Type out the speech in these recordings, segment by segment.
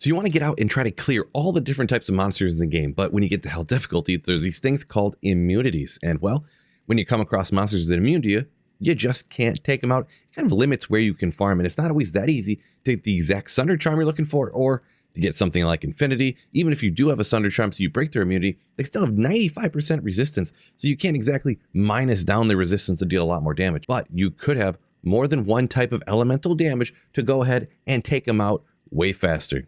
So you want to get out and try to clear all the different types of monsters in the game, but when you get to hell difficulty, there's these things called immunities. And well, when you come across monsters that are immune to you, you just can't take them out. It kind of limits where you can farm, and it's not always that easy to get the exact Sunder Charm you're looking for, or to get something like Infinity. Even if you do have a Sunder Charm, so you break their immunity, they still have 95% resistance, so you can't exactly minus down their resistance to deal a lot more damage. But you could have more than one type of elemental damage to go ahead and take them out way faster.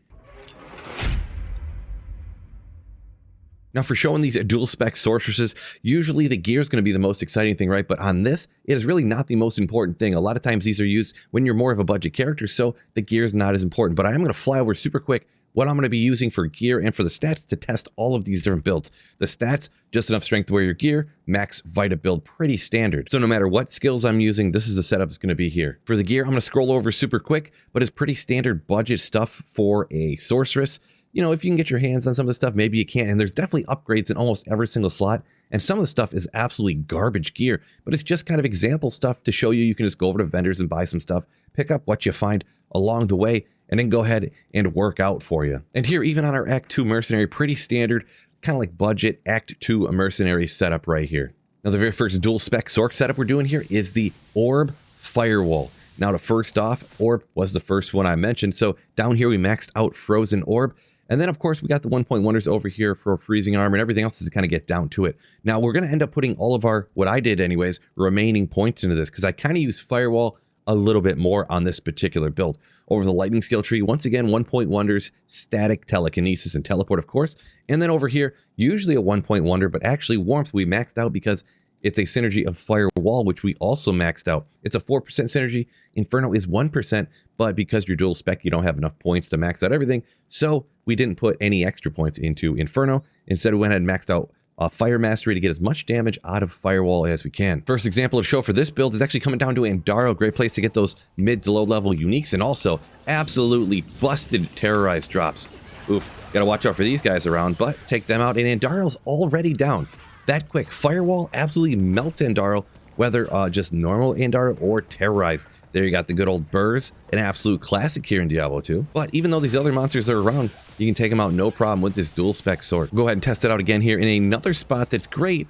Now, for showing these dual spec sorceresses, usually the gear is going to be the most exciting thing, right? But on this, it is really not the most important thing. A lot of times these are used when you're more of a budget character, so the gear is not as important. But I am going to fly over super quick what I'm going to be using for gear and for the stats to test all of these different builds. The stats, just enough strength to wear your gear, max Vita build, pretty standard. So no matter what skills I'm using, this is the setup that's going to be here. For the gear, I'm going to scroll over super quick, but it's pretty standard budget stuff for a sorceress. You know, if you can get your hands on some of the stuff, maybe you can. And there's definitely upgrades in almost every single slot. And some of the stuff is absolutely garbage gear, but it's just kind of example stuff to show you. You can just go over to vendors and buy some stuff, pick up what you find along the way, and then go ahead and work out for you. And here, even on our Act 2 Mercenary, pretty standard, kind of like budget Act 2 Mercenary setup right here. Now, the very first dual spec Sorc setup we're doing here is the Orb Firewall. Now, to first off, Orb was the first one I mentioned. So down here, we maxed out Frozen Orb. And then, of course, we got the 1-point wonders over here for freezing armor, and everything else is to kind of get down to it. Now, we're going to end up putting all of our, what I did anyways, remaining points into this, because I kind of use Firewall a little bit more on this particular build. Over the lightning skill tree, once again, 1-point wonders, static, telekinesis, and teleport, of course. And then over here, usually a 1-point wonder, but actually warmth we maxed out because it's a synergy of Firewall, which we also maxed out. It's a 4% synergy. Inferno is 1%, but because you're dual spec, you don't have enough points to max out everything. So we didn't put any extra points into Inferno. Instead, we went ahead and maxed out Fire Mastery to get as much damage out of Firewall as we can. First example of show for this build is actually coming down to Andaro. Great place to get those mid to low level uniques, and also absolutely busted terrorized drops. Oof, gotta watch out for these guys around, but take them out, and Andaro's already down. That quick. Firewall absolutely melts Andaro, whether just normal Andaro or terrorized. There you got the good old Burrs, an absolute classic here in Diablo 2. But even though these other monsters are around, you can take them out no problem with this dual spec sword. Go ahead and test it out again here in another spot that's great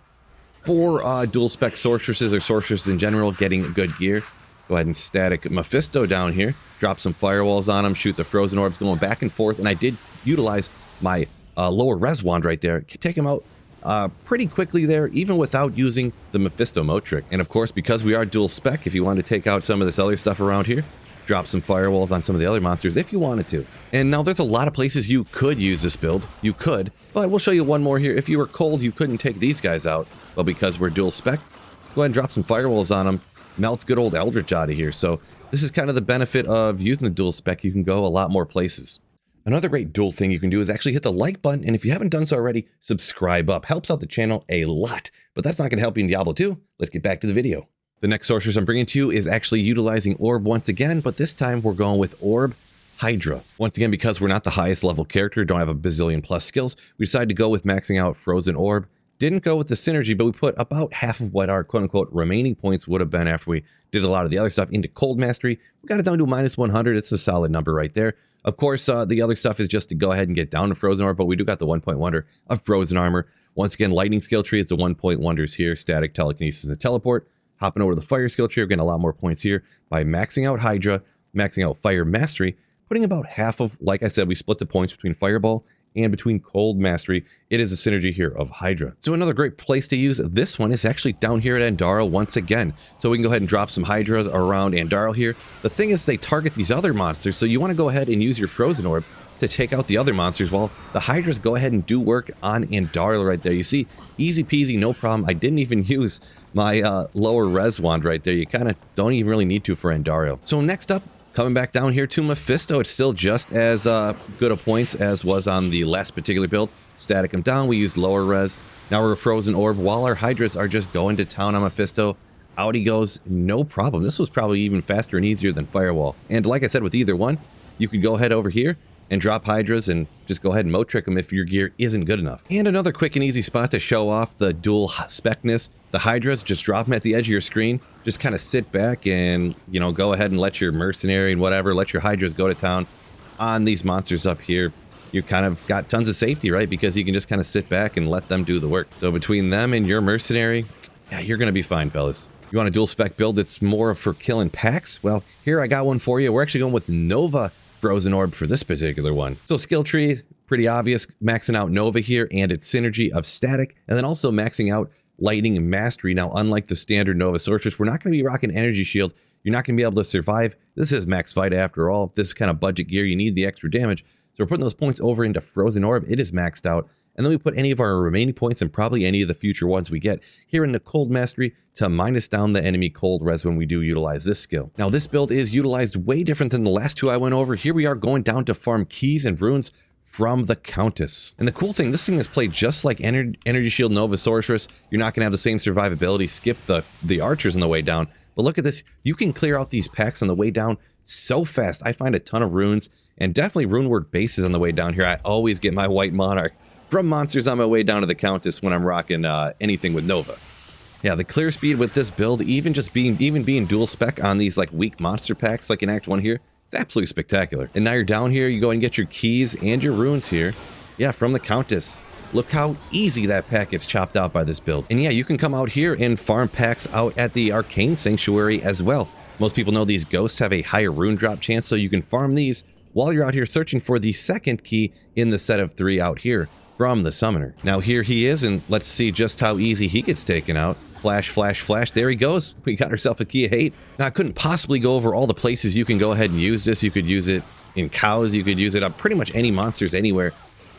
for dual spec sorceresses or sorceresses in general getting good gear. Go ahead and static Mephisto down here, drop some firewalls on them, shoot the frozen orbs going back and forth, and I did utilize my lower res wand right there. Take him out pretty quickly there, even without using the Mephisto mode trick. And of course, because we are dual spec, if you want to take out some of this other stuff around here, drop some firewalls on some of the other monsters if you wanted to. And now there's a lot of places you could use this build. You could, but we'll show you one more here. If you were cold, you couldn't take these guys out. Well, because we're dual spec, go ahead and drop some firewalls on them, melt good old Eldritch out of here. So this is kind of the benefit of using the dual spec. You can go a lot more places. Another great dual thing you can do is actually hit the like button, and if you haven't done so already, subscribe up. Helps out the channel a lot, but that's not going to help you in Diablo 2. Let's get back to the video. The next sorceress I'm bringing to you is actually utilizing Orb once again, but this time we're going with Orb Hydra. Once again, because we're not the highest level character, don't have a bazillion plus skills, we decided to go with maxing out Frozen Orb. Didn't go with the synergy, but we put about half of what our quote-unquote remaining points would have been after we did a lot of the other stuff into Cold Mastery. We got it down to -100. It's a solid number right there. Of course, the other stuff is just to go ahead and get down to Frozen Orb, but we do got the 1-point wonder of Frozen Armor. Once again, Lightning skill tree is the 1-point wonders here, static, telekinesis, and teleport. Hopping over to the Fire skill tree, we're getting a lot more points here by maxing out Hydra, maxing out Fire Mastery, putting about half of, like I said, we split the points between Fireball and between Cold Mastery. It is a synergy here of Hydra. So another great place to use this one is actually down here at Andaro once again. So we can go ahead and drop some Hydras around Andaro here. The thing is, they target these other monsters, so you want to go ahead and use your Frozen Orb to take out the other monsters, while the Hydras go ahead and do work on Andaro right there. You see, easy peasy, no problem. I didn't even use my lower res wand right there. You kind of don't even really need to for Andaro. So next up, coming back down here to Mephisto, it's still just as good a points as was on the last particular build. Static him down, we used lower res. Now we're a Frozen Orb, while our Hydras are just going to town on Mephisto. Out he goes, no problem. This was probably even faster and easier than Firewall. And like I said, with either one, you could go ahead over here and drop Hydras and just go ahead and mode trick them if your gear isn't good enough. And another quick and easy spot to show off the dual specness. The Hydras, just drop them at the edge of your screen. Just kind of sit back and, you know, go ahead and let your mercenary and whatever, let your Hydras go to town on these monsters up here, you kind of got tons of safety, right? Because you can just kind of sit back and let them do the work. So between them and your mercenary, yeah, you're going to be fine, fellas. You want a dual spec build that's more for killing packs? Well, here I got one for you. We're actually going with Nova Frozen Orb for this particular one. So skill tree, pretty obvious, maxing out Nova here and its synergy of static, and then also maxing out Lightning Mastery. Now, unlike the standard Nova Sorceress, we're not going to be rocking Energy Shield. You're not going to be able to survive. This is max fight after all. This kind of budget gear, you need the extra damage. So we're putting those points over into Frozen Orb. It is maxed out. And then we put any of our remaining points and probably any of the future ones we get here in the Cold Mastery to minus down the enemy cold res when we do utilize this skill. Now, this build is utilized way different than the last two I went over. Here we are going down to farm keys and runes from the Countess. And the cool thing, this thing is played just like Energy Shield Nova Sorceress. You're not going to have the same survivability. Skip the archers on the way down. But look at this. You can clear out these packs on the way down so fast. I find a ton of runes and definitely rune word bases on the way down here. I always get my White Monarch from monsters on my way down to the Countess when I'm rocking anything with Nova. Yeah, the clear speed with this build, even being dual spec on these like weak monster packs like in Act 1 here, it's absolutely spectacular. And now you're down here, you go and get your keys and your runes here. Yeah, from the Countess. Look how easy that pack gets chopped out by this build. And yeah, you can come out here and farm packs out at the Arcane Sanctuary as well. Most people know these ghosts have a higher rune drop chance, so you can farm these while you're out here searching for the second key in the set of 3 out here from the summoner. Now here he is, and let's see just how easy he gets taken out. Flash, flash, flash. There he goes. We got ourselves a key of hate. Now I couldn't possibly go over all the places you can go ahead and use this. You could use it in cows. You could use it on pretty much any monsters anywhere.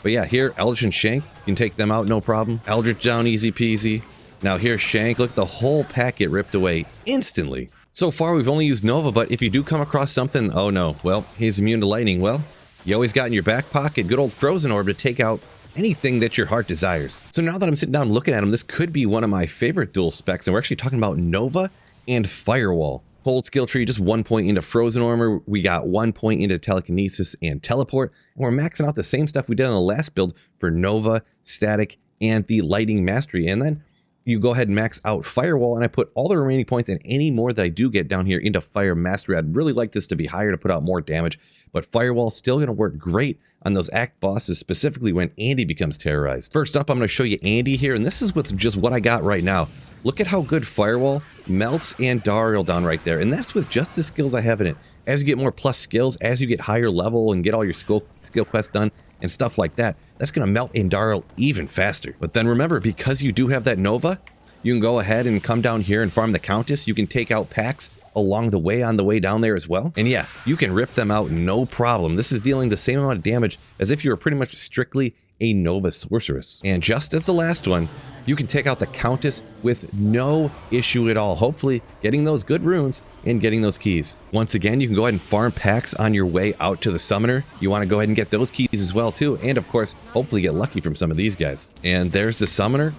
But yeah, here, Eldritch and Shank, you can take them out, no problem. Eldritch down, easy peasy. Now here's Shank. Look, the whole pack get ripped away instantly. So far, we've only used Nova, but if you do come across something, oh no, well, he's immune to lightning. Well, you always got in your back pocket good old Frozen Orb to take out anything that your heart desires. So now that I'm sitting down looking at him, this could be one of my favorite dual specs, and we're actually talking about Nova and Firewall. Cold skill tree, just 1 point into Frozen Armor. We got 1 point into Telekinesis and Teleport. And we're maxing out the same stuff we did on the last build for Nova, Static, and the Lightning Mastery. And then you go ahead and max out Firewall, and I put all the remaining points and any more that I do get down here into Fire Mastery. I'd really like this to be higher to put out more damage, but Firewall's still going to work great on those act bosses, specifically when Andy becomes terrorized. First up, I'm going to show you Andy here, and this is with just what I got right now. Look at how good Firewall melts and Dariel down right there, and that's with just the skills I have in it. As you get more plus skills, as you get higher level and get all your skill quests done and stuff like that, that's going to melt and Dariel even faster. But then remember, because you do have that Nova, you can go ahead and come down here and farm the Countess. You can take out packs along the way on the way down there as well. And yeah, you can rip them out no problem. This is dealing the same amount of damage as if you were pretty much strictly a Nova Sorceress. And just as the last one, you can take out the Countess with no issue at all. Hopefully getting those good runes and getting those keys. Once again, you can go ahead and farm packs on your way out to the Summoner. You want to go ahead and get those keys as well too. And of course, hopefully get lucky from some of these guys. And there's the Summoner.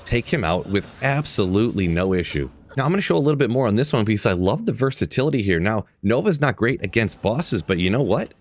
Take him out with absolutely no issue. Now I'm going to show a little bit more on this one because I love the versatility here. Now, Nova's not great against bosses, but you know what?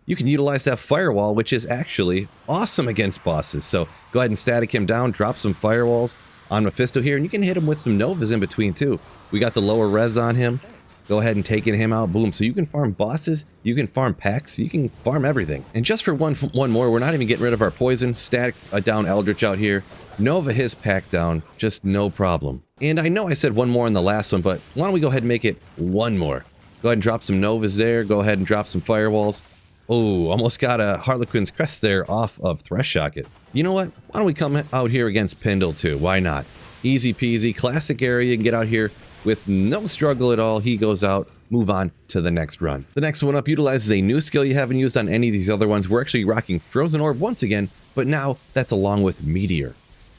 You can utilize that Firewall, which is actually awesome against bosses. So go ahead and static him down, drop some Firewalls on Mephisto here, and you can hit him with some Novas in between too. We got the lower res on him. Go ahead and taking him out, boom. So you can farm bosses, you can farm packs, you can farm everything. And just for one more, we're not even getting rid of our poison. Static down Eldritch out here. Nova his pack down, just no problem. And I know I said one more in the last one, but why don't we go ahead and make it one more? Go ahead and drop some Novas there. Go ahead and drop some Firewalls. Oh, almost got a Harlequin's Crest there off of Thresh Shocket. You know what? Why don't we come out here against Pindle too? Why not? Easy peasy, classic area. You can get out here with no struggle at all. He goes out, move on to the next run. The next one up utilizes a new skill you haven't used on any of these other ones. We're actually rocking Frozen Orb once again, but now that's along with Meteor.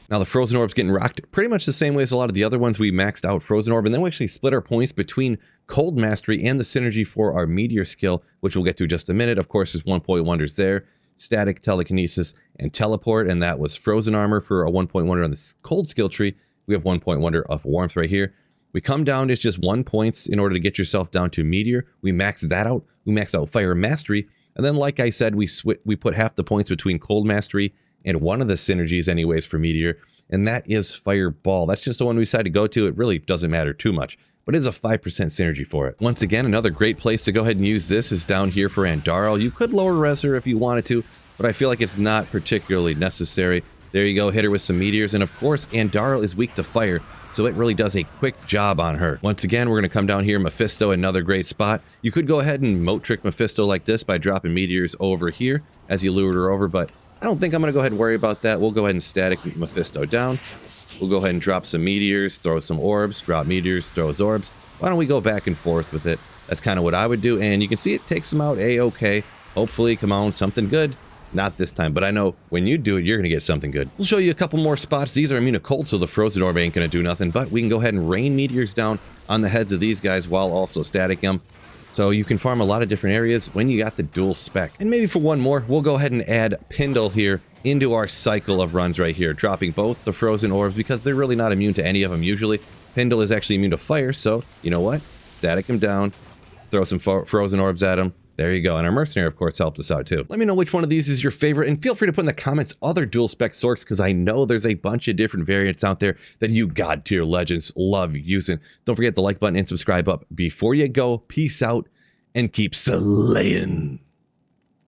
Now the Frozen Orb's getting rocked pretty much the same way as a lot of the other ones. We maxed out Frozen Orb, and then we actually split our points between Cold Mastery and the synergy for our Meteor skill, which we'll get to in just a minute. Of course, there's 1 point wonders there. Static, Telekinesis, and Teleport, and that was Frozen Armor for a 1 point wonder on the Cold skill tree. We have 1 point wonder of Warmth right here. We come down, it's just 1 point in order to get yourself down to Meteor. We max that out. We maxed out Fire Mastery, and then like I said, we put half the points between Cold Mastery and one of the synergies anyways for Meteor, and that is Fireball. That's just the one we decided to go to. It really doesn't matter too much. but it is a 5% synergy for it. Once again, another great place to go ahead and use this is down here for Andarl. You could lower Reser if you wanted to, but I feel like it's not particularly necessary. There you go, hit her with some meteors, and of course, Andarl is weak to fire, so it really does a quick job on her. Once again, we're going to come down here, Mephisto, another great spot. You could go ahead and moat trick Mephisto like this by dropping meteors over here as you lured her over, but I don't think I'm going to go ahead and worry about that. We'll go ahead and static Mephisto down. We'll go ahead and drop some meteors, throw some orbs, drop meteors, throws orbs. Why don't we go back and forth with it? That's kind of what I would do, and you can see it takes them out a-okay. Hopefully, come on, something good. Not this time, but I know when you do it, you're going to get something good. We'll show you a couple more spots. These are immune to cold, so the frozen orb ain't going to do nothing, but we can go ahead and rain meteors down on the heads of these guys while also static them. So you can farm a lot of different areas when you got the dual spec. And maybe for one more, we'll go ahead and add Pindle here into our cycle of runs right here, dropping both the frozen orbs because they're really not immune to any of them usually. Pindle is actually immune to fire, so you know what? Static him down, throw some frozen orbs at him. There you go. And our mercenary, of course, helped us out too. Let me know which one of these is your favorite, and feel free to put in the comments other dual spec sorcs, because I know there's a bunch of different variants out there that you god tier legends love using. Don't forget the like button and subscribe up before you go. Peace out and keep slaying.